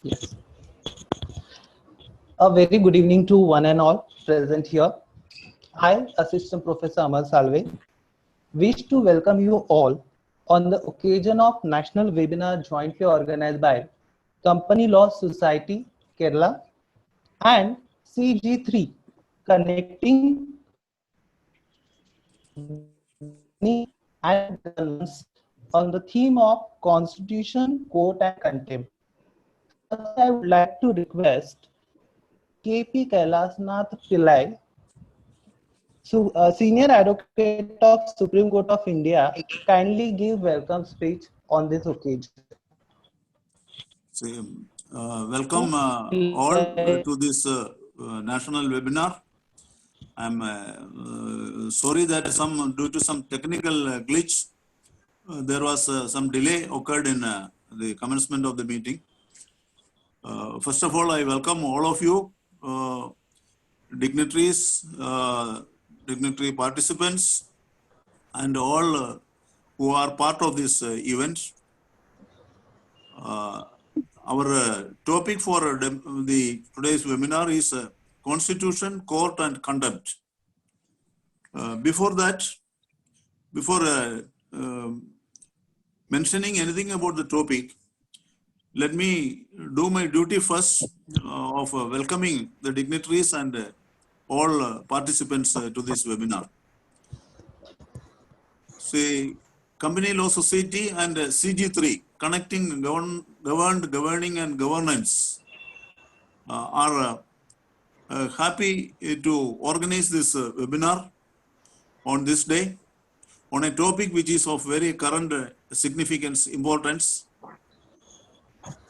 Yes. A very good evening to one and all present here. I, Assistant Professor Amal Salve, wish to welcome you all on the occasion of national webinar jointly organized by Company Law Society, Kerala and CG3, connecting governing and governance on the theme of Constitution, Court and Contempt. First, I would like to request KP Kailasnath Pillai, Senior Advocate of Supreme Court of India, kindly give welcome speech on this occasion. So, welcome all to this national webinar. I'm sorry that due to some technical glitch, there was some delay occurred in the commencement of the meeting. First of all, I welcome all of you, dignitaries, dignitary participants, and all who are part of this event. Our topic for the today's webinar is Constitution, Court and Contempt. Before that, before mentioning anything about the topic, let me do my duty first of welcoming the dignitaries and all participants to this webinar. See, Company Law Society and CG3, connecting governed, governing and governance, are happy to organize this webinar on this day on a topic which is of very current significance, importance.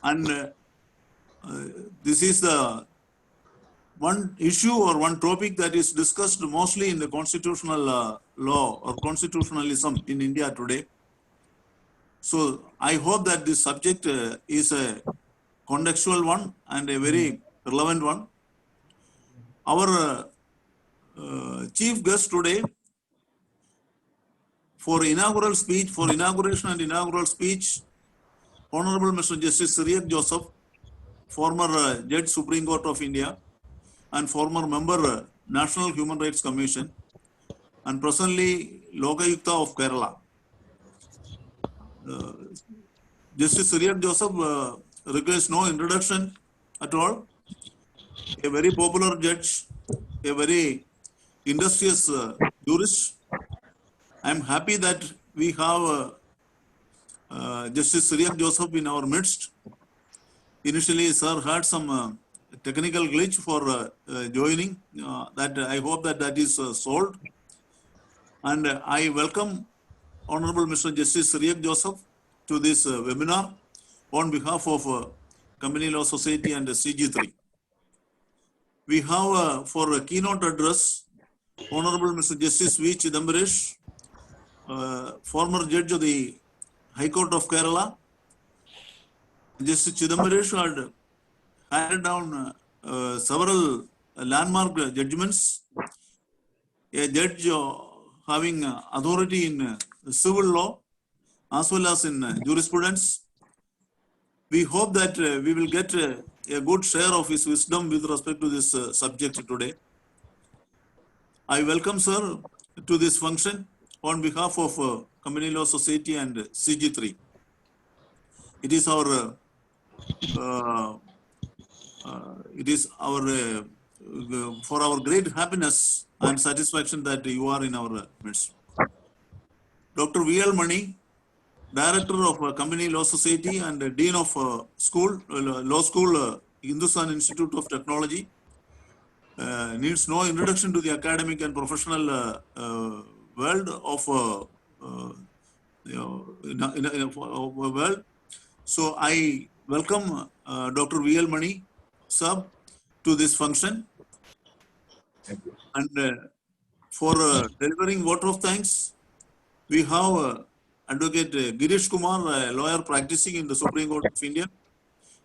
And this is the one issue or one topic that is discussed mostly in the constitutional law or constitutionalism in India today. So I hope that this subject is a contextual one and a very relevant one. Our chief guest today for inaugural speech, for inauguration and inaugural speech, Honorable Mr. Justice Cyriac Joseph, former Judge Supreme Court of India and former member National Human Rights Commission and presently Lokayukta of Kerala. Justice Cyriac Joseph requires no introduction at all. A very popular judge, a very industrious jurist. I am happy that we have Justice Cyriac Joseph in our midst. Initially, sir had some technical glitch for joining. That I hope that is solved. And I welcome Honorable Mr. Justice Cyriac Joseph to this webinar on behalf of Company Law Society and CG3. We have for a keynote address Honorable Mr. Justice V. Chidambaresh, former judge of the High Court of Kerala. Justice Chidambaresh had handed down several landmark judgments. A judge having authority in civil law as well as in jurisprudence. We hope that we will get a good share of his wisdom with respect to this subject today. I welcome sir to this function on behalf of Company Law Society and CG3. It is our for our great happiness and satisfaction that you are in our midst. Dr. V.L. Mani, Director of Company Law Society and Dean of Law School, Hindustan Institute of Technology, needs no introduction to the academic and professional world of world. So I welcome Dr. V.L. Mani, sir, to this function. And for delivering vote of thanks, we have Advocate Girish Kumar, a lawyer practicing in the Supreme Court of India,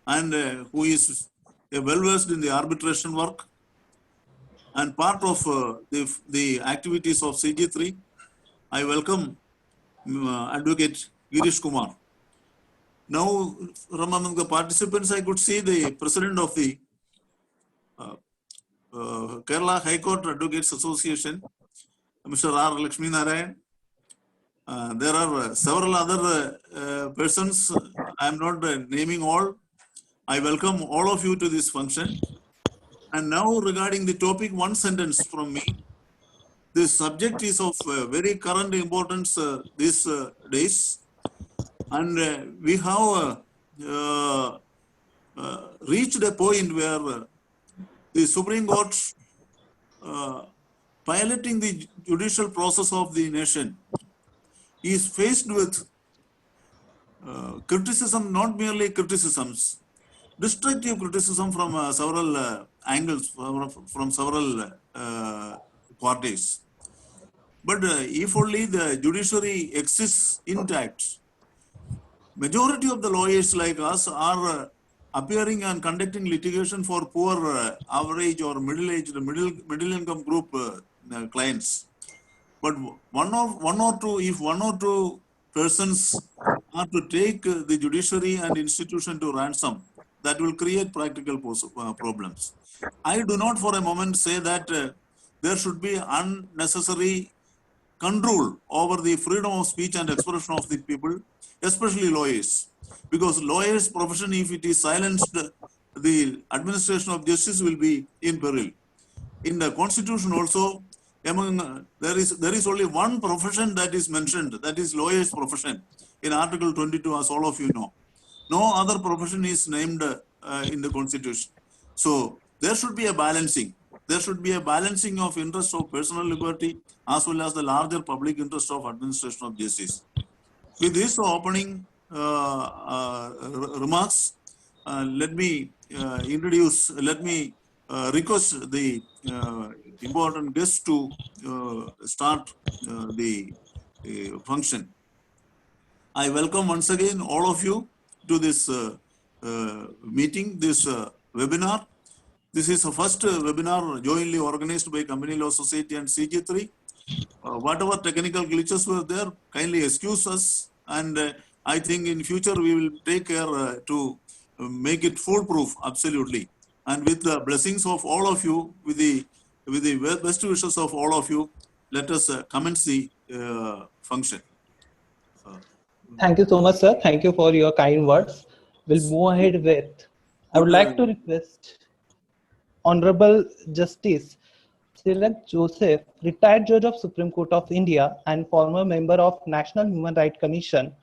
and who is well versed in the arbitration work and part of the activities of CG3. I welcome Advocate Girish Kumar. Now, from among the participants, I could see the president of the Kerala High Court Advocates Association, Mr. R. Lakshmi Narayan. There are several other persons. I am not naming all. I welcome all of you to this function. And now, regarding the topic, one sentence from me. This subject is of very current importance these days, and we have reached a point where the Supreme Court piloting the judicial process of the nation is faced with criticism, not merely criticisms, destructive criticism from several angles, from several parties. But if only the judiciary exists intact, majority of the lawyers like us are appearing and conducting litigation for poor, average or middle-aged, middle income group clients. But one or two persons are to take the judiciary and institution to ransom, that will create practical problems. I do not for a moment say that there should be unnecessary control over the freedom of speech and expression of the people, especially lawyers. Because lawyers' profession, if it is silenced, the administration of justice will be in peril. In the constitution also, among there is only one profession that is mentioned, that is lawyer's profession, in Article 22, as all of you know. No other profession is named in the constitution. So there should be a balancing. There should be a balancing of interest of personal liberty as well as the larger public interest of administration of justice. With this opening remarks, let me request the important guests to start the function. I welcome once again all of you to this meeting, this webinar. This is the first webinar jointly organized by Company Law Society and CG3. Whatever technical glitches were there, kindly excuse us, and I think in future we will take care to make it foolproof, absolutely. And with the blessings of all of you, with the best wishes of all of you, let us commence the function. Thank you so much, sir. Thank you for your kind words. We'll move ahead with, I would like to request Honorable Justice Siraj Joseph, retired judge of Supreme Court of India and former member of National Human Rights Commission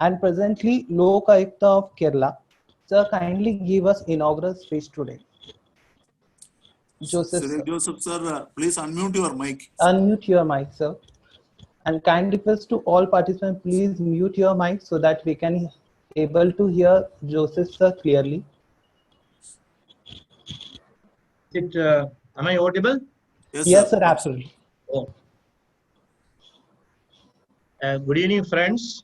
and presently Lok Ayukta of Kerala. Sir, kindly give us inaugural speech today. Joseph, Siraj Joseph, sir, please unmute your mic. Unmute your mic, sir. And kind request to all participants, please mute your mic so that we can able to hear Joseph sir clearly. Am I audible? Yes, sir, absolutely. Oh. Good evening, friends.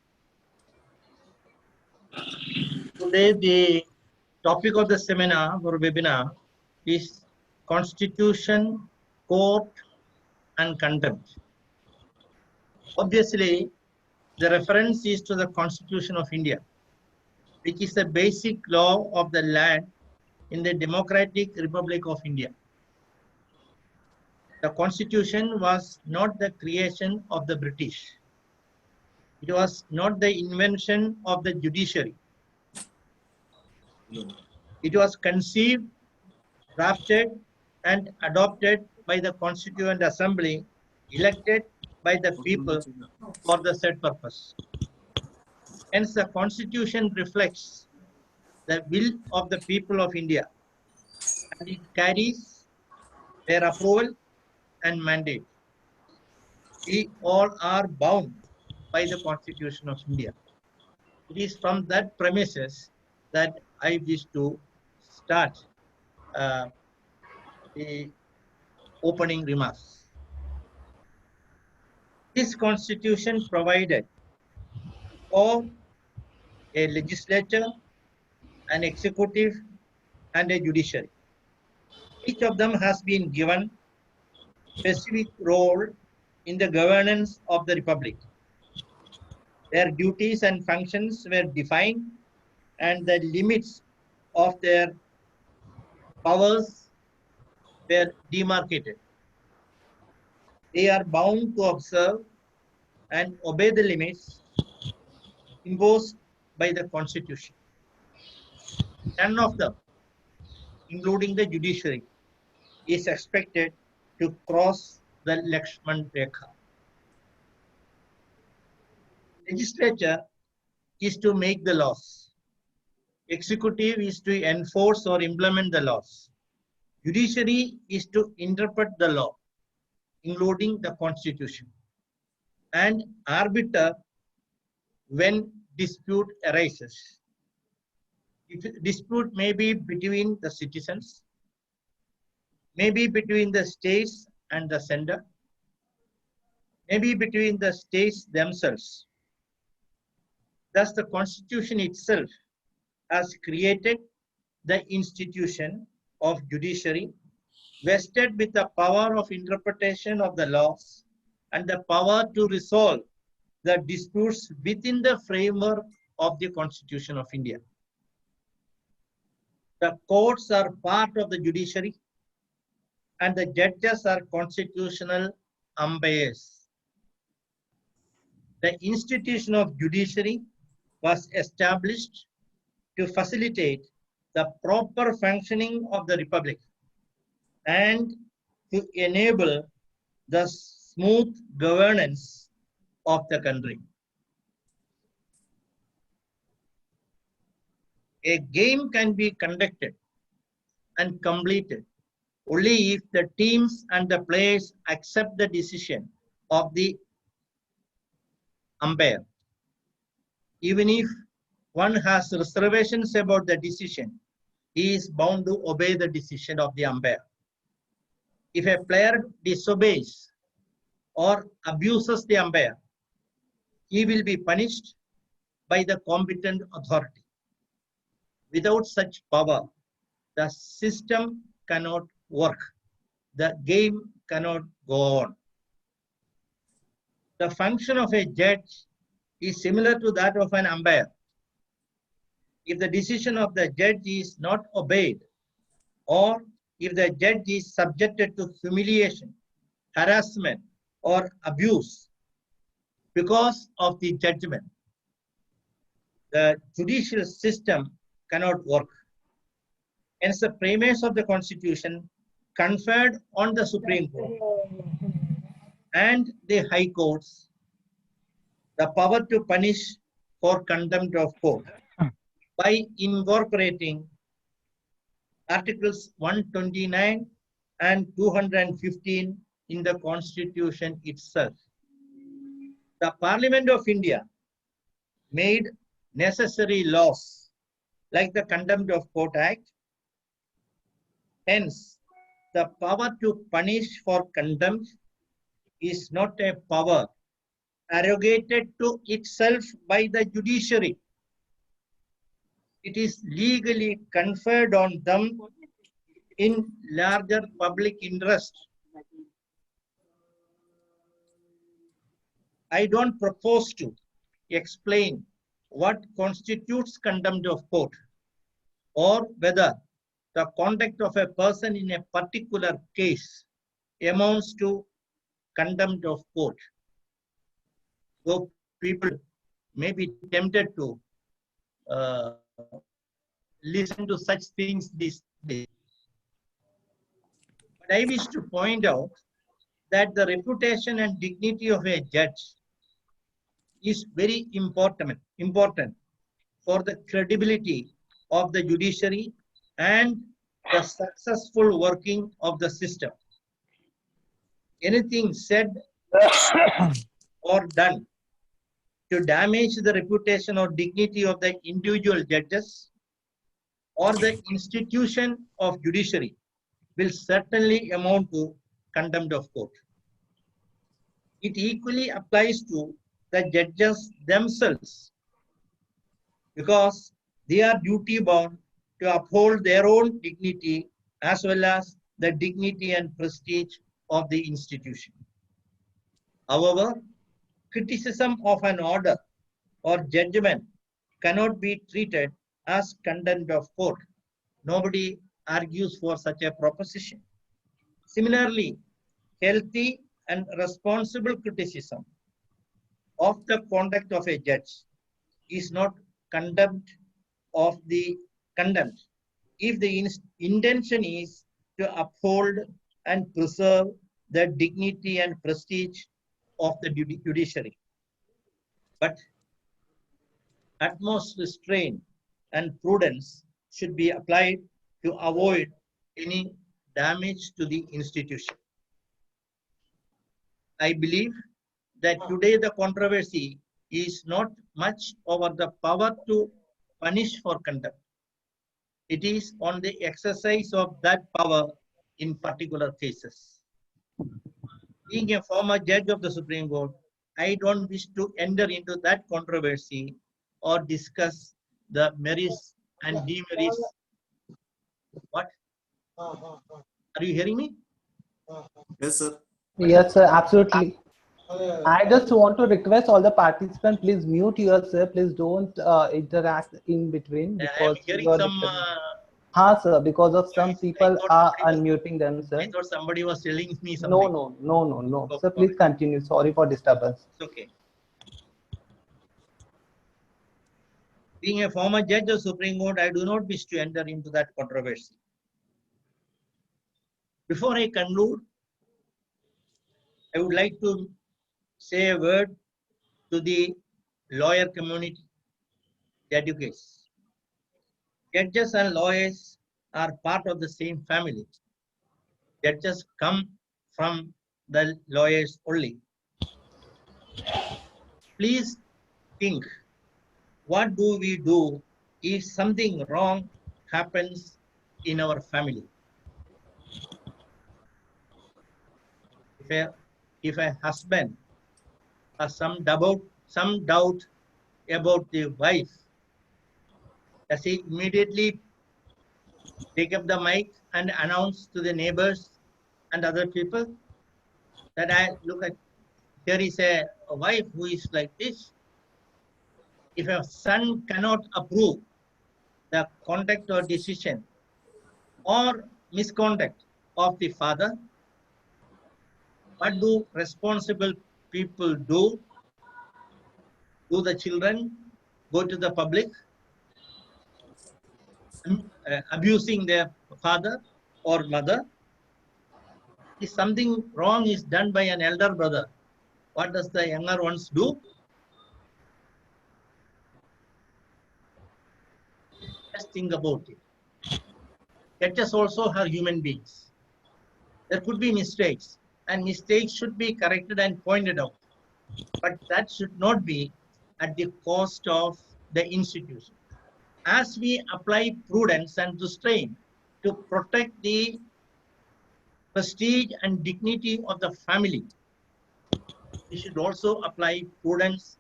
Today, the topic of the seminar or webinar is Constitution, Court, and Contempt. Obviously, the reference is to the Constitution of India, which is the basic law of the land in the Democratic Republic of India. The Constitution was not the creation of the British. It was not the invention of the judiciary. It was conceived, drafted, and adopted by the Constituent Assembly, elected by the people for the said purpose. Hence, the Constitution reflects the will of the people of India, and it carries their approval and mandate. We all are bound by the Constitution of India. It is from that premises that I wish to start the opening remarks. This Constitution provided for a legislature, an executive, and a judiciary. Each of them has been given specific role in the governance of the Republic. Their duties and functions were defined and the limits of their powers were demarcated. They are bound to observe and obey the limits imposed by the Constitution. None of them, including the judiciary, is expected to cross the Lakshman Rekha. Legislature is to make the laws. Executive is to enforce or implement the laws. Judiciary is to interpret the law, including the Constitution, and arbiter when dispute arises. If dispute may be between the citizens, maybe between the states and the center, maybe between the states themselves. Thus, the Constitution itself has created the institution of judiciary, vested with the power of interpretation of the laws and the power to resolve the disputes within the framework of the Constitution of India. The courts are part of the judiciary, and the judges are constitutional umpires. The institution of judiciary was established to facilitate the proper functioning of the Republic and to enable the smooth governance of the country. A game can be conducted and completed only if the teams and the players accept the decision of the umpire. Even if one has reservations about the decision, he is bound to obey the decision of the umpire. If a player disobeys or abuses the umpire, he will be punished by the competent authority. Without such power, the system cannot work. The game cannot go on. The function of a judge is similar to that of an umpire. If the decision of the judge is not obeyed, or if the judge is subjected to humiliation, harassment, or abuse because of the judgment, the judicial system cannot work. Hence, the premise of the Constitution conferred on the Supreme Court and the High Courts the power to punish for contempt of court by incorporating Articles 129 and 215 in the Constitution itself. The Parliament of India made necessary laws like the Contempt of Court Act. Hence, the power to punish for contempt is not a power arrogated to itself by the judiciary. It is legally conferred on them in larger public interest. I don't propose to explain what constitutes contempt of court or whether the conduct of a person in a particular case amounts to contempt of court. Though people may be tempted to listen to such things these days. But I wish to point out that the reputation and dignity of a judge is very important for the credibility of the judiciary and the successful working of the system. Anything said or done to damage the reputation or dignity of the individual judges or the institution of judiciary will certainly amount to contempt of court. It equally applies to the judges themselves because they are duty bound to uphold their own dignity as well as the dignity and prestige of the institution. However, criticism of an order or judgment cannot be treated as contempt of court. Nobody argues for such a proposition. Similarly, healthy and responsible criticism of the conduct of a judge is not contempt of the contempt if the intention is to uphold and preserve the dignity and prestige of the judiciary. But utmost restraint and prudence should be applied to avoid any damage to the institution. I believe that today the controversy is not much over the power to punish for contempt. It is on the exercise of that power in particular cases. Being a former judge of the Supreme Court, I don't wish to enter into that controversy or discuss the merits and demerits. What? Are you hearing me? Yes, sir. Yes, sir, absolutely. I just want to request all the participants, please mute yourself. Please don't interact in between I am because hearing you are some. हाँ sir, because of some voice. people I thought are somebody unmuting I themselves. thought somebody was telling me No, something. no. Oh, Sir, please continue. Sorry for disturbance. It's okay. Being a former judge of Supreme Court, I do not wish to enter into that controversy. Before I conclude, I would like to say a word to the lawyer community, the advocates. Judges and lawyers are part of the same family. Judges come from the lawyers only. Please think, what do we do if something wrong happens in our family? If a husband has some doubt about the wife, does he immediately take up the mic and announce to the neighbors and other people that there is a wife who is like this? If a son cannot approve the conduct or decision or misconduct of the father, what do responsible people do? Do the children go to the public abusing their father or mother? If something wrong is done by an elder brother, what does the younger ones do? Just think about it. Judges also are human beings. There could be mistakes, and mistakes should be corrected and pointed out. But that should not be at the cost of the institution. As we apply prudence and restraint to protect the prestige and dignity of the family, we should also apply prudence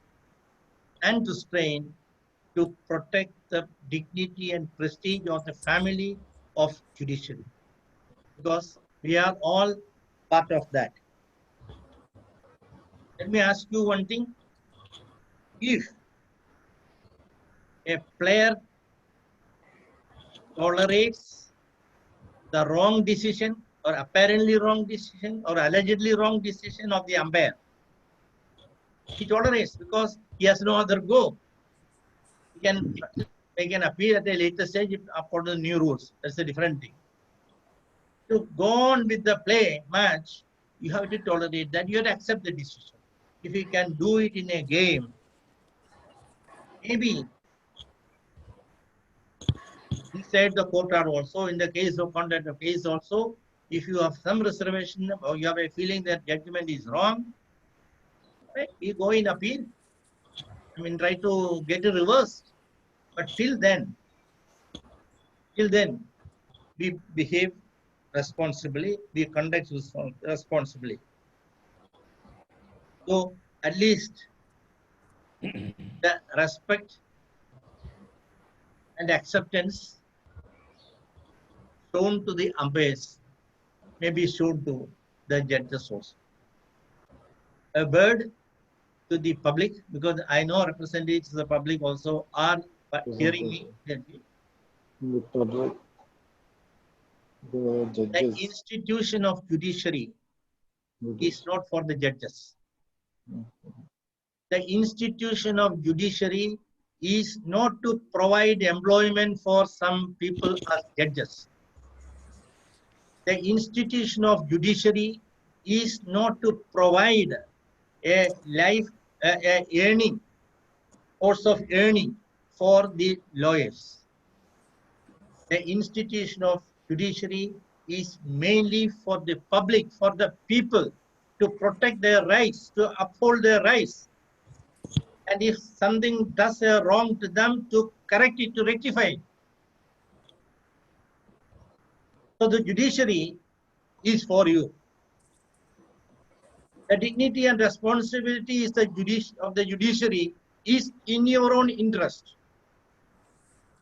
and restraint to protect the dignity and prestige of the family of judiciary, because we are all part of that. Let me ask you one thing. If a player tolerates the wrong decision or apparently wrong decision or allegedly wrong decision of the umpire, he tolerates because he has no other go. He can make an appeal at a later stage according to the new rules. That's a different thing. To go on with the match, you have to tolerate that. You have to accept the decision. If you can do it in a game, maybe inside the court are also, in the case of conduct of case also, if you have some reservation or you have a feeling that judgment is wrong, right, we go in appeal. I mean, try to get it reversed. But till then, we behave responsibly, we conduct responsibly. So at least the respect and acceptance shown to the umpires may be shown to the judges also. A word to the public, because I know representatives of the public also are But hearing me clearly, The the judges. institution of judiciary is not for the judges. The institution of judiciary is not to provide employment for some people as judges. The institution of judiciary is not to provide a life, a earning, source of earning for the lawyers. The institution of judiciary is mainly for the public, for the people, to protect their rights, to uphold their rights. And if something does a wrong to them, to correct it, to rectify it. So the judiciary is for you. The dignity and responsibility is of the judiciary is in your own interest.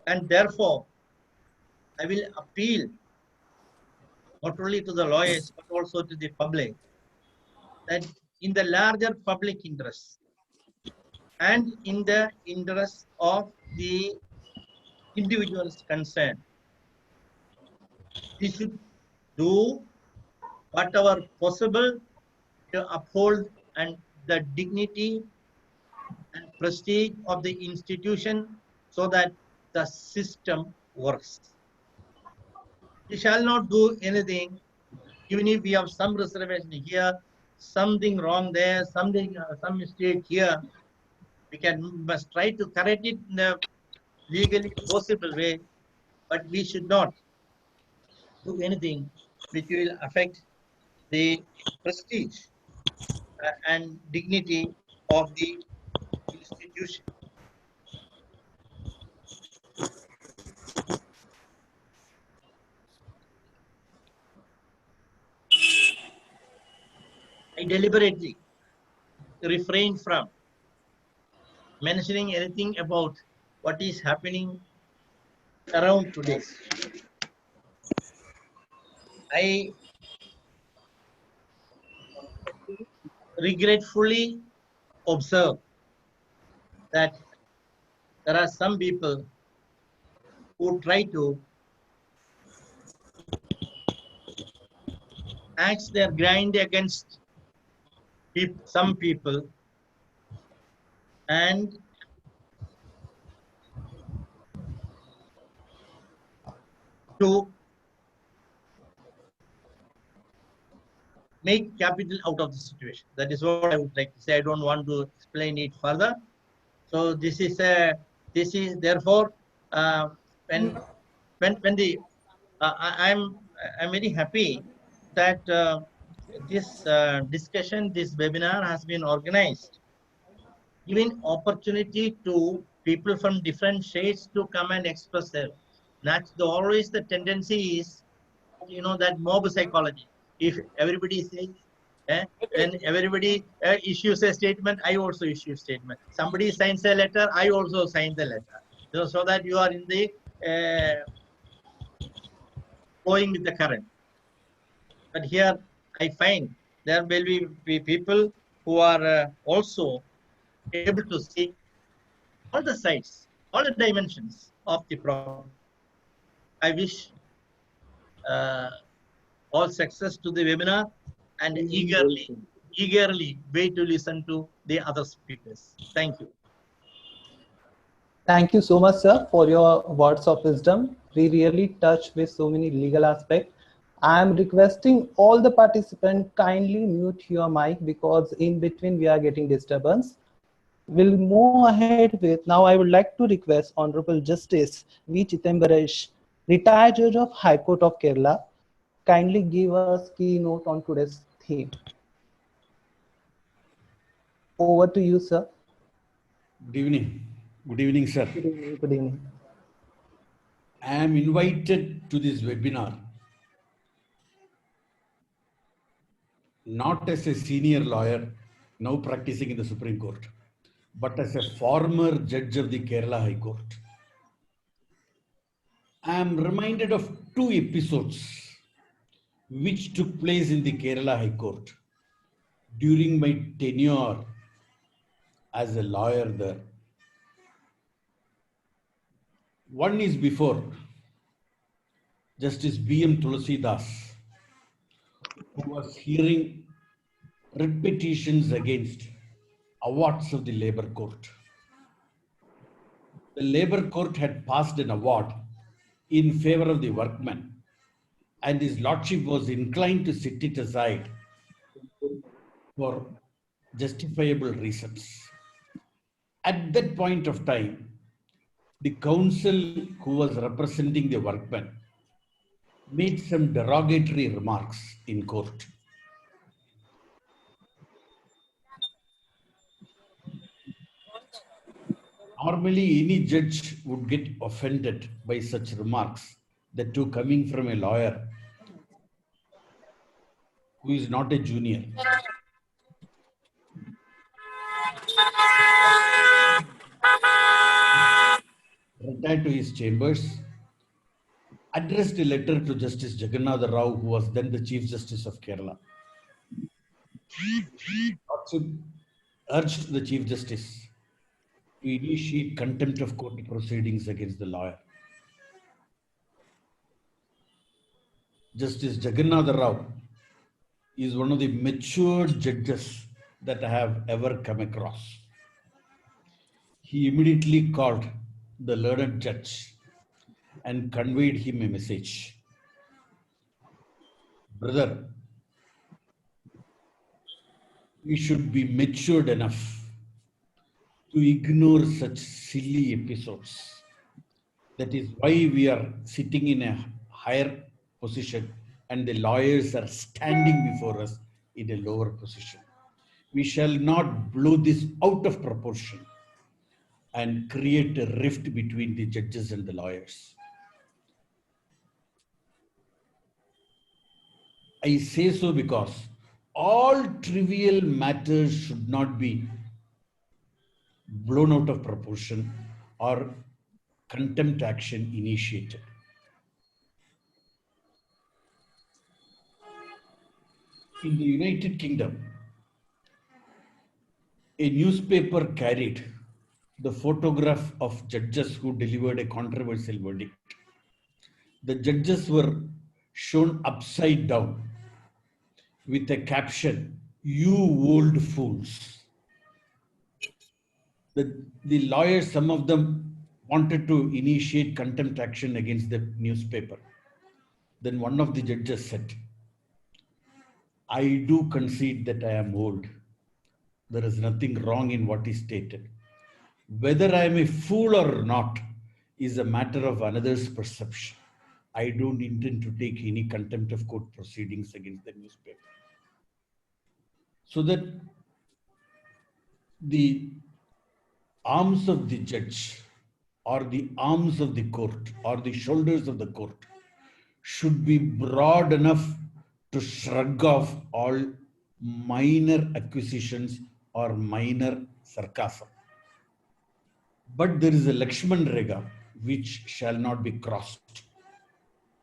And therefore, I will appeal not only to the lawyers, but also to the public, that in the larger public interest and in the interest of the individuals concerned, we should do whatever possible to uphold and the dignity and prestige of the institution so that the system works. We shall not do anything, even if we have some reservation here, something wrong there, something, some mistake here. We must try to correct it in a legally possible way, but we should not do anything which will affect the prestige and dignity of the institution. I deliberately refrain from mentioning anything about what is happening around today. I regretfully observe that there are some people who try to axe their grind against some people and to make capital out of the situation. That is what I would like to say. I don't want to explain it further. So this is therefore when the I'm very happy that this discussion, this webinar has been organized, giving opportunity to people from different shades to come and express their. That's always the tendency is, you know, that mob psychology. If everybody says, when everybody issues a statement, I also issue a statement. Somebody signs a letter, I also sign the letter. So that you are in the going with the current. But here I find there will be people who are also able to see all the sides, all the dimensions of the problem. I wish all success to the webinar and eagerly wait to listen to the other speakers. Thank you. Thank you so much, sir, for your words of wisdom. We really touch with so many legal aspects. I am requesting all the participants kindly mute your mic because in between we are getting disturbance. We'll move ahead with, now I would like to request Honorable Justice V. Chidambaresh, retired judge of High Court of Kerala, kindly give us keynote on today's theme. Over to you, sir. Good evening. Good evening, sir. Good evening. Good evening. I am invited to this webinar not as a senior lawyer now practicing in the Supreme Court, but as a former judge of the Kerala High Court. I am reminded of two episodes which took place in the Kerala High Court during my tenure as a lawyer there. One is before Justice B.M. Tulsidas, who was hearing writ petitions against awards of the Labour Court. The Labour Court had passed an award in favor of the workmen, and his lordship was inclined to set it aside for justifiable reasons. At that point of time, the counsel who was representing the workmen made some derogatory remarks in court. Normally, any judge would get offended by such remarks, that too coming from a lawyer who is not a junior. Retired to his chambers, addressed a letter to Justice Jagannatha Rao, who was then the Chief Justice of Kerala. Also urged the Chief Justice to initiate contempt of court proceedings against the lawyer. Justice Jagannatha Rao is one of the mature judges that I have ever come across. He immediately called the learned judge and conveyed him a message. Brother, we should be matured enough to ignore such silly episodes. That is why we are sitting in a higher position and the lawyers are standing before us in a lower position. We shall not blow this out of proportion and create a rift between the judges and the lawyers. I say so because all trivial matters should not be blown out of proportion or contempt action initiated. In the United Kingdom, a newspaper carried the photograph of judges who delivered a controversial verdict. The judges were shown upside down with a caption, "You old fools." The lawyers, some of them wanted to initiate contempt action against the newspaper. Then one of the judges said, "I do concede that I am old. There is nothing wrong in what is stated. Whether I am a fool or not is a matter of another's perception. I don't intend to take any contempt of court proceedings against the newspaper." So that the arms of the judge or the arms of the court or the shoulders of the court should be broad enough to shrug off all minor accusations or minor sarcasm. But there is a Lakshman Rekha which shall not be crossed.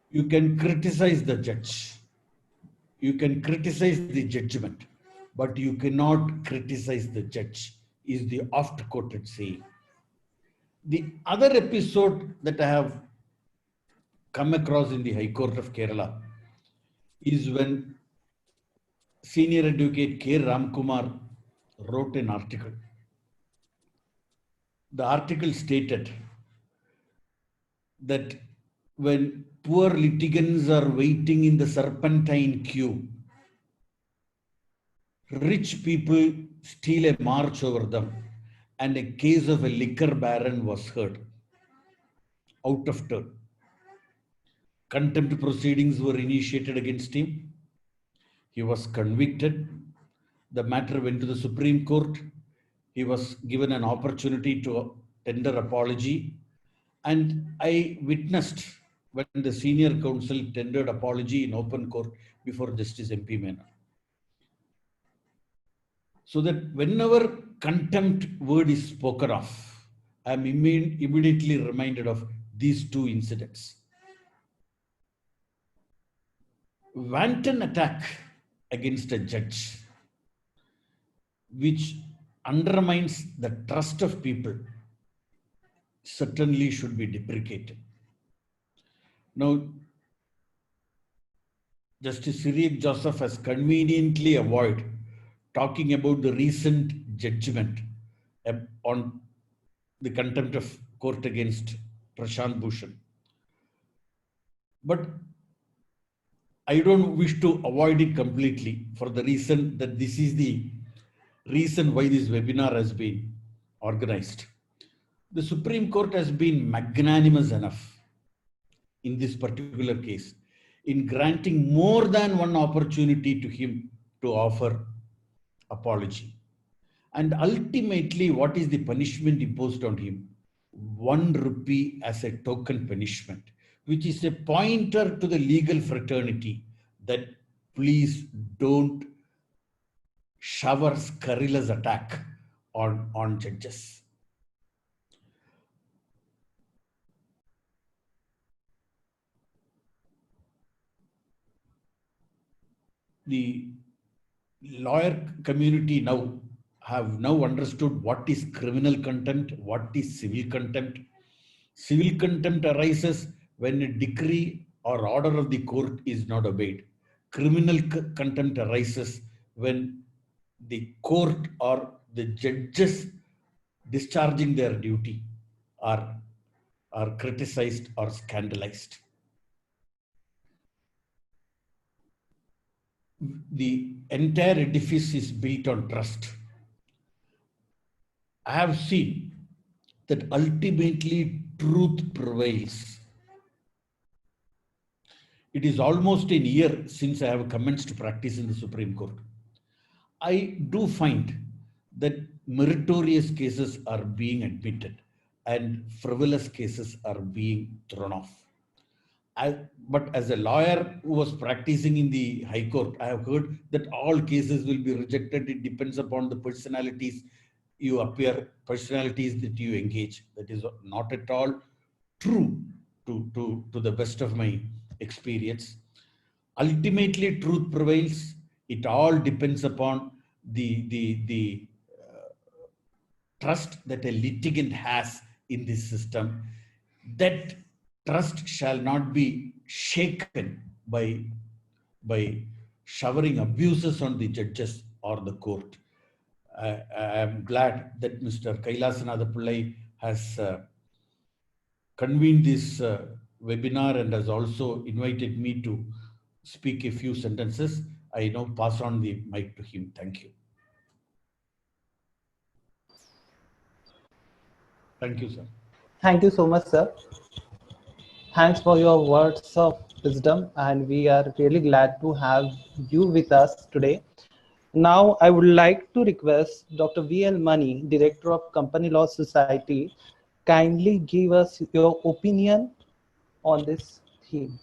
You can criticize the judge, you can criticize the judgment, but you cannot criticize the judge, is the oft quoted saying. The other episode that I have come across in the High Court of Kerala is when Senior Advocate K. Ramkumar wrote an article. The article stated that when poor litigants are waiting in the serpentine queue, rich people steal a march over them, and a case of a liquor baron was heard out of turn. Contempt proceedings were initiated against him. He was convicted. The matter went to the Supreme Court. He was given an opportunity to tender apology. And I witnessed when the senior counsel tendered apology in open court before Justice M.P. Menon. So that whenever contempt word is spoken of, I am immediately reminded of these two incidents. Wanton attack against a judge, which undermines the trust of people, certainly should be deprecated. Now, Justice Cyriac Joseph has conveniently avoided talking about the recent judgment on the contempt of court against Prashant Bhushan. But I don't wish to avoid it completely for the reason that this is the reason why this webinar has been organized. The Supreme Court has been magnanimous enough in this particular case in granting more than one opportunity to him to offer apology. And ultimately, what is the punishment imposed on him? 1 rupee as a token punishment, which is a pointer to the legal fraternity that please don't shower scurrilous attack on judges. The lawyer community have now understood what is criminal contempt, what is civil contempt. Civil contempt arises when a decree or order of the court is not obeyed. Criminal contempt arises when the court or the judges discharging their duty are criticized or scandalized. The entire edifice is built on trust. I have seen that ultimately truth prevails. It is almost a year since I have commenced practice in the Supreme Court. I do find that meritorious cases are being admitted and frivolous cases are being thrown off. But as a lawyer who was practicing in the High Court, I have heard that all cases will be rejected. It depends upon the personalities you appear, personalities that you engage. That is not at all true to the best of my experience. Ultimately, truth prevails. It all depends upon the trust that a litigant has in this system. That trust shall not be shaken by showering abuses on the judges or the court. I am glad that Mr. Kailasanatha Pillai has convened this webinar and has also invited me to speak a few sentences. I now pass on the mic to him. Thank you. Thank you, sir. Thank you so much, sir. Thanks for your words of wisdom, and we are really glad to have you with us today. Now, I would like to request Dr. V.L. Mani, Director of Company Law Society, kindly give us your opinion on this theme.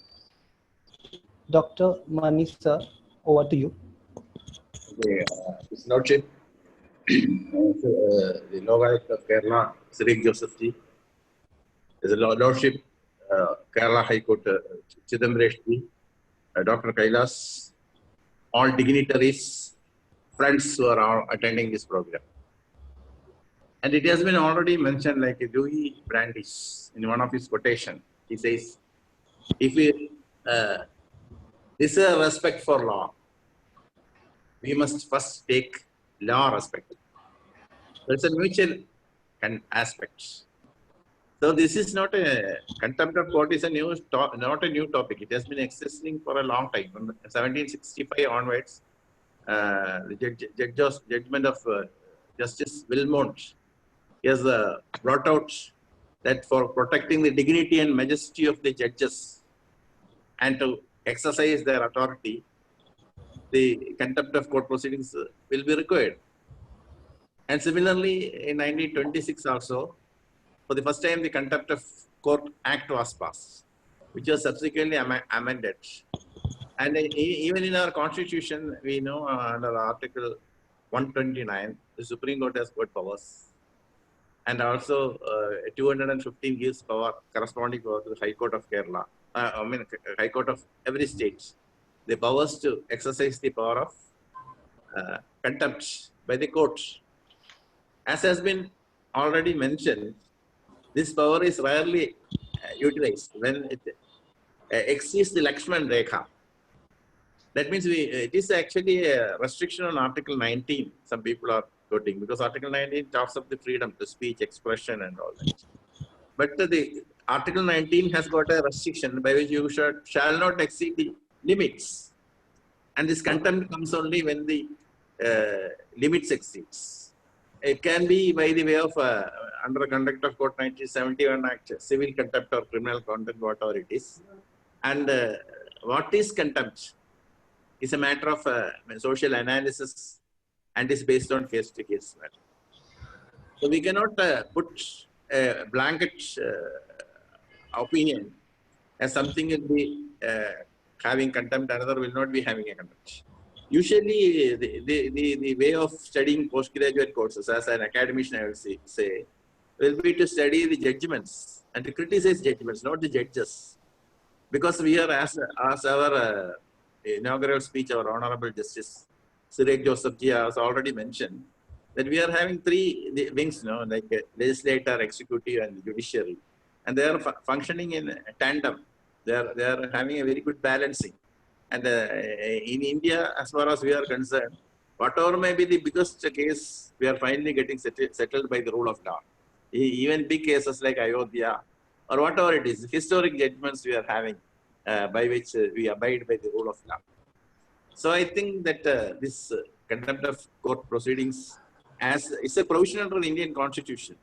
Dr. Mani, sir, over to you. Okay, His Lordship, the Lawyer of Kerala, Cyriac Joseph Ji, His Lordship, Kerala High Court, Chidambaresh Ji, Dr. Kailas, all dignitaries, friends who are all attending this program. And it has been already mentioned, like Louis Brandeis, in one of his quotation, he says, if we this is a respect for law, we must first take law respect. It's a mutual aspect. So this is not a contempt of court is a not a new topic. It has been existing for a long time. From 1765 onwards, the judgment of Justice Wilmot has brought out that for protecting the dignity and majesty of the judges and to exercise their authority, the contempt of court proceedings will be required. And similarly, in 1926 also, for the first time, the Contempt of Court Act was passed, which was subsequently amended. And even in our constitution, we know under Article 129, the Supreme Court has got powers. And also 215 gives power, corresponding power to the High Court of Kerala. High Court of every state. The powers to exercise the power of contempt by the court. As has been already mentioned, This power is rarely utilized when it exceeds the Lakshman Rekha. That means it is actually a restriction on Article 19. Some people are quoting because Article 19 talks of the freedom to speech, expression, and all that. But the Article 19 has got a restriction by which you shall not exceed the limits. And this contempt comes only when the limits exceeds. It can be by the way of under Conduct of Court 1971 Act, civil contempt or criminal contempt, whatever it is. And what is contempt is a matter of social analysis and is based on case-to-case matter. So we cannot put a blanket opinion as something will be having contempt, another will not be having a contempt. Usually, the way of studying postgraduate courses as an academician, I will say, will be to study the judgments and to criticize judgments, not the judges. Because we are, as our inaugural speech, our Honorable Justice Siraj Joseph Ji has already mentioned, that we are having three wings, like legislature, executive, and judiciary. And they are functioning in tandem. They are having a very good balancing. And in India, as far as we are concerned, whatever may be the biggest case, we are finally getting settled by the rule of law. Even big cases like Ayodhya, or whatever it is, historic judgments we are having, by which we abide by the rule of law. So I think that this contempt of court proceedings, as it's a provision under the Indian Constitution.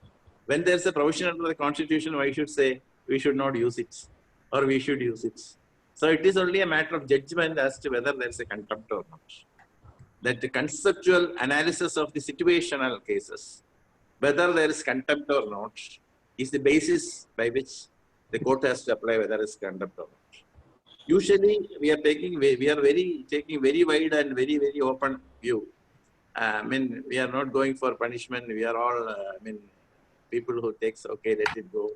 When there's a provision under the Constitution, I should say we should not use it, or we should use it. So it is only a matter of judgment as to whether there's a contempt or not. That the conceptual analysis of the situational cases, whether there is contempt or not, is the basis by which the court has to apply whether it's contempt or not. Usually, we are taking very wide and very open view. We are not going for punishment. We are all, people who takes, okay, let it go.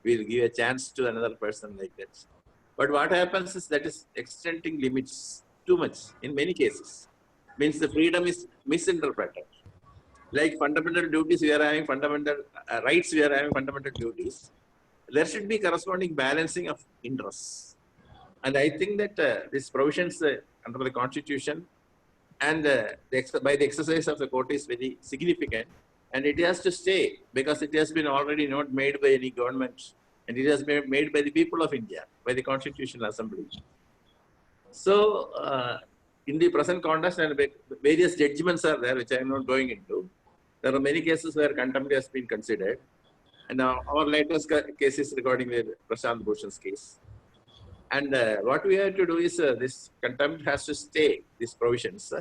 We'll give a chance to another person like that. But what happens is that is extending limits too much in many cases. Means the freedom is misinterpreted. Like fundamental duties, we are having fundamental rights, we are having fundamental duties. There should be corresponding balancing of interests. And I think that these provisions under the Constitution and by the exercise of the court is very significant. And it has to stay because it has been already not made by any government. And it has been made by the people of India, by the Constitutional Assembly. So, in the present context, and various judgments are there, which I am not going into. There are many cases where contempt has been considered. And our latest case is regarding the Prashant Bhushan's case. And what we have to do is this contempt has to stay, these provisions.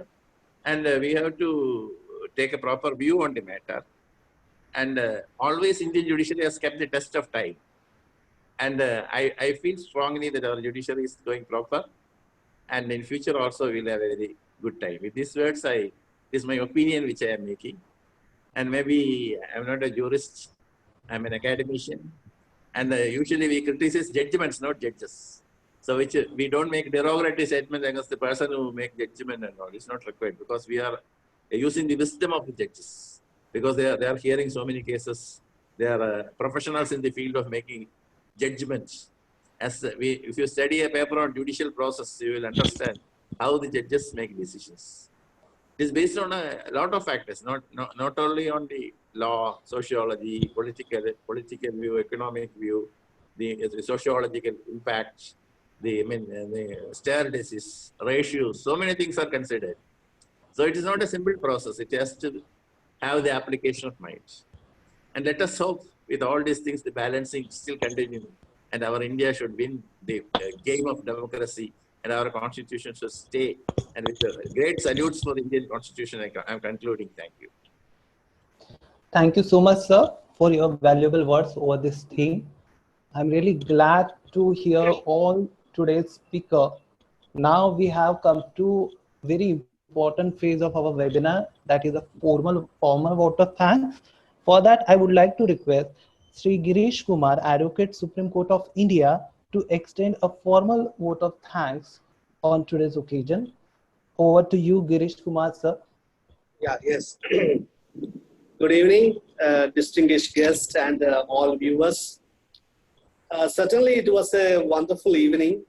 And we have to take a proper view on the matter. And always Indian judiciary has kept the test of time. And I feel strongly that our judiciary is going proper. And in future also we'll have a very good time. With these words, this is my opinion which I am making. And maybe I'm not a jurist, I'm an academician. And usually we criticize judgments, not judges. So which we don't make derogatory statements against the person who makes judgment and all. It's not required because we are using the wisdom of the judges. Because they are hearing so many cases. They are professionals in the field of making judgments. If you study a paper on judicial process, you will understand how the judges make decisions. It is based on a lot of factors, not only on the law, sociology, political view, economic view, the sociological impact, the stare decisis, ratios, so many things are considered. So it is not a simple process. It has to have the application of mind. And let us hope with all these things, the balancing still continues. And our India should win the game of democracy and our constitution should stay. And with great salutes for the Indian constitution, I'm concluding. Thank you. Thank you so much, sir, for your valuable words over this theme. I'm really glad to hear all today's speaker. Now we have come to very important phase of our webinar, that is a formal vote of thanks. For that, I would like to request Sri Girish Kumar, Advocate, Supreme Court of India, to extend a formal vote of thanks on today's occasion. Over to you, Girish Kumar, sir. Yeah, yes. Good evening, distinguished guests, and all viewers. Certainly, it was a wonderful evening.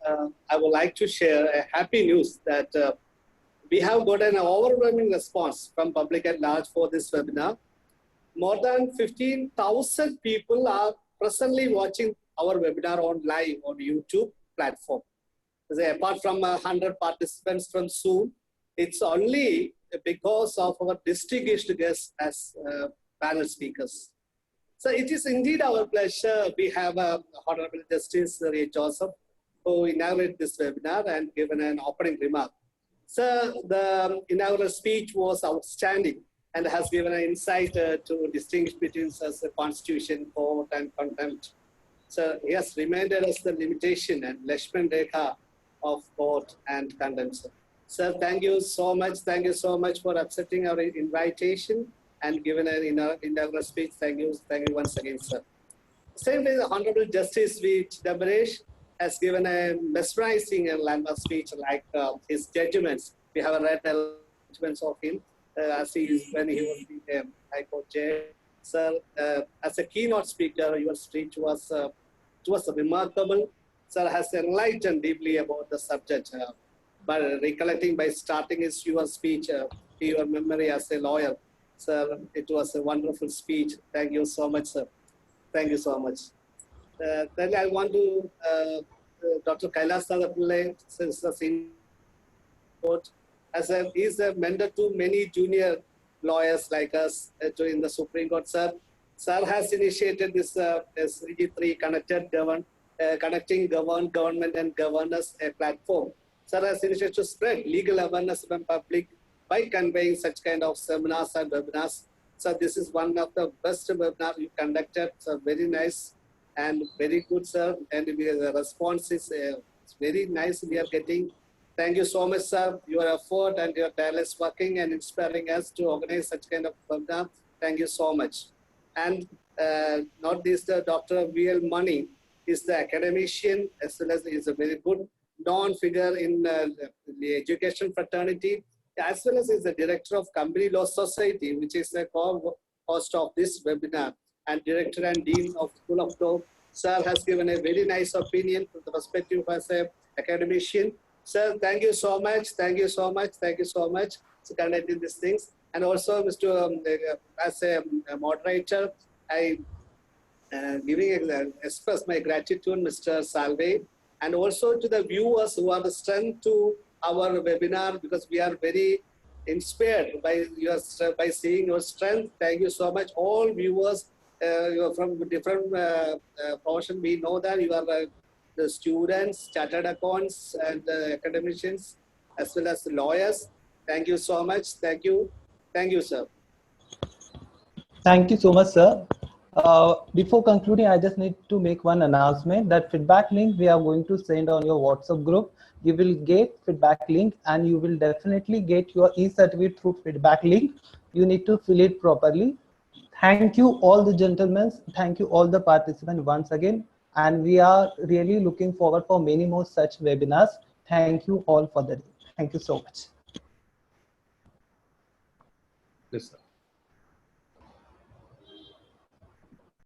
I would like to share a happy news that we have got an overwhelming response from public at large for this webinar. More than 15,000 people are presently watching our webinar on live on YouTube platform. Apart from 100 participants from Zoom, it's only because of our distinguished guests as panel speakers. So it is indeed our pleasure. We have Honorable Justice Ray Joseph, who inaugurated this webinar and given an opening remark. So the inaugural speech was outstanding and has given an insight to distinguish between the Constitution, court, and contempt. So he has reminded us the limitation and Lakshman Rekha of court and contempt. Sir, thank you so much. Thank you so much for accepting our invitation and given an inaugural speech. Thank you once again, sir. Same way, the Honorable Justice V. Chidambaresh has given a mesmerizing and landmark speech like his judgments. We have read the judgments of him as when he was the High Court judge. Sir, as a keynote speaker, your speech was remarkable. Sir has enlightened deeply about the subject. But recollecting by starting your speech, your memory as a lawyer, sir, it was a wonderful speech. Thank you so much, sir. Thank you so much. Then I want to, Dr. Kailas Thadapillai, since the senior court, he's a mentor to many junior lawyers like us in the Supreme Court, sir. Sir has initiated this SDG3 Connecting Government and Governors a platform. Sir has initiated to spread legal awareness among public by conveying such kind of seminars and webinars. So this is one of the best webinars you conducted. So very nice and very good, sir. And the response is very nice we are getting. Thank you so much, sir. Your effort and your tireless working and inspiring us to organize such kind of webinar. Thank you so much. And not least, Dr. V.L. Mani is the academician as well as is a very good known figure in the education fraternity, as well as is the director of Company Law Society, which is the co-host of this webinar, and director and dean of School of Law. Sir has given a very nice opinion from the perspective as an academician. Sir, thank you so much. Thank you so much. Thank you so much for conducting these things. And also, Mr. As a moderator, I express my gratitude, Mr. Salve, and also to the viewers who are the strength to our webinar, because we are very inspired by seeing your strength. Thank you so much, all viewers. You are from different profession. We know that you are the students, chartered accounts, and academicians, as well as lawyers. Thank you so much. Thank you. Thank you, sir. Thank you so much, sir. Before concluding, I just need to make one announcement that feedback link we are going to send on your WhatsApp group. You will get feedback link and you will definitely get your e-certificate through feedback link. You need to fill it properly. Thank you all the gentlemen. Thank you all the participants once again. And we are really looking forward for many more such webinars. Thank you all for the day. Thank you so much. Yes, sir.